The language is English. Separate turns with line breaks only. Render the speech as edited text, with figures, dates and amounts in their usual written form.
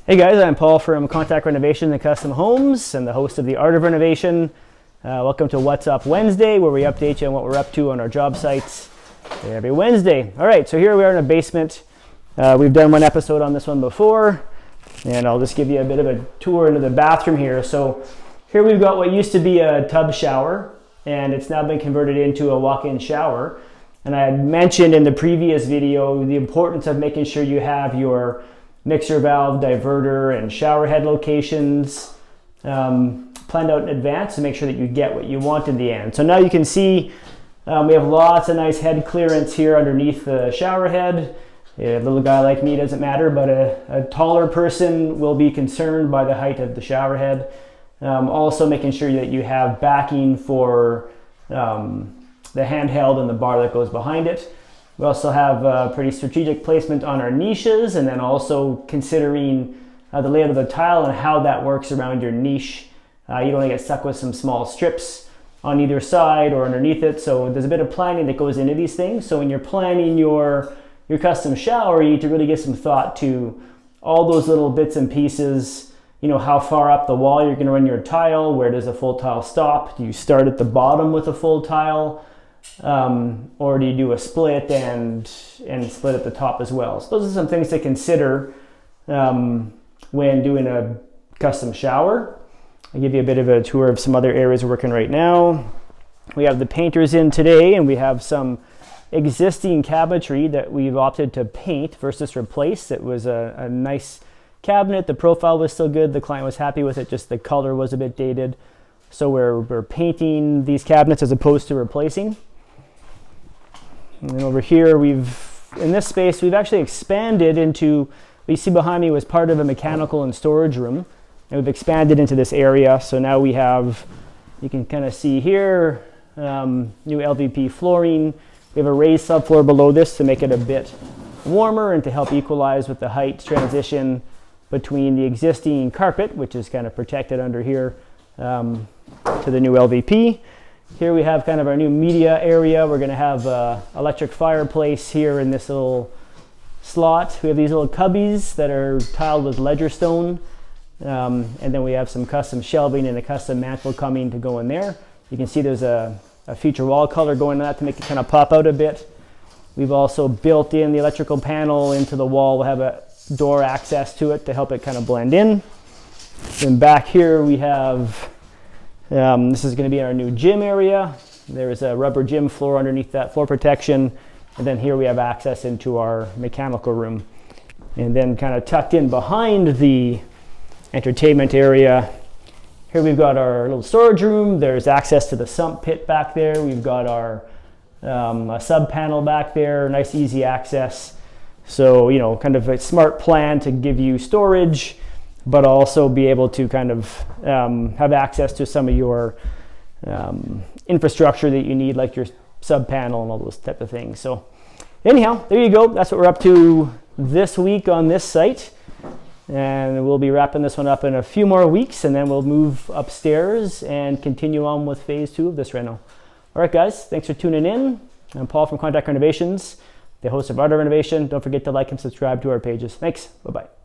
Hey guys, I'm Paul from Contact Renovation and Custom Homes and the host of the Art of Renovation. Welcome to What's Up Wednesday, where we update you on what we're up to on our job sites every Wednesday. All right, so here we are in a basement. We've done one episode on this one before, and I'll just give you a bit of a tour into the bathroom here. So here we've got what used to be a tub shower, and it's now been converted into a walk-in shower. And I had mentioned in the previous video the importance of making sure you have your mixer valve, diverter, and shower head locations planned out in advance to make sure that you get what you want in the end. So now you can see we have lots of nice head clearance here underneath the shower head. A little guy like me doesn't matter, but a taller person will be concerned by the height of the shower head. Also making sure that you have backing for the handheld and the bar that goes behind it. We also have a pretty strategic placement on our niches, and then also considering the layout of the tile and how that works around your niche. You don't want to get stuck with some small strips on either side or underneath it. So there's a bit of planning that goes into these things. So when you're planning your custom shower, you need to really give some thought to all those little bits and pieces. You know, how far up the wall you're going to run your tile. Where does a full tile stop? Do you start at the bottom with a full tile? Or do you do a split and split at the top as well? So those are some things to consider when doing a custom shower. I'll give you a bit of a tour of some other areas we're working right now. We have the painters in today, and we have some existing cabinetry that we've opted to paint versus replace. It was a nice cabinet. The profile was still good. The client was happy with it, just the color was a bit dated. So we're painting these cabinets as opposed to replacing. And then over here, in this space, we've actually expanded into, what you see behind me was part of a mechanical and storage room. And we've expanded into this area. So now we have, you can kind of see here, new LVP flooring. We have a raised subfloor below this to make it a bit warmer and to help equalize with the height transition between the existing carpet, which is kind of protected under here, to the new LVP. Here we have kind of our new media area. We're going to have an electric fireplace here in this little slot. We have these little cubbies that are tiled with ledger stone. And then we have some custom shelving and a custom mantle coming to go in there. You can see there's a feature wall color going on that to make it kind of pop out a bit. We've also built in the electrical panel into the wall. We'll have a door access to it to help it kind of blend in. Then back here we have, this is going to be our new gym area. There's a rubber gym floor underneath that floor protection. And then here we have access into our mechanical room. And then kind of tucked in behind the entertainment area, here we've got our little storage room. There's access to the sump pit back there. We've got our a sub panel back there, nice easy access. So, you know, kind of a smart plan to give you storage, but also be able to kind of have access to some of your infrastructure that you need, like your sub panel and all those type of things. So anyhow, there you go. That's what we're up to this week on this site. And we'll be wrapping this one up in a few more weeks, and then we'll move upstairs and continue on with phase 2 of this reno. All right, guys, thanks for tuning in. I'm Paul from Contact Renovations, the host of Art of Renovation. Don't forget to like and subscribe to our pages. Thanks. Bye-bye.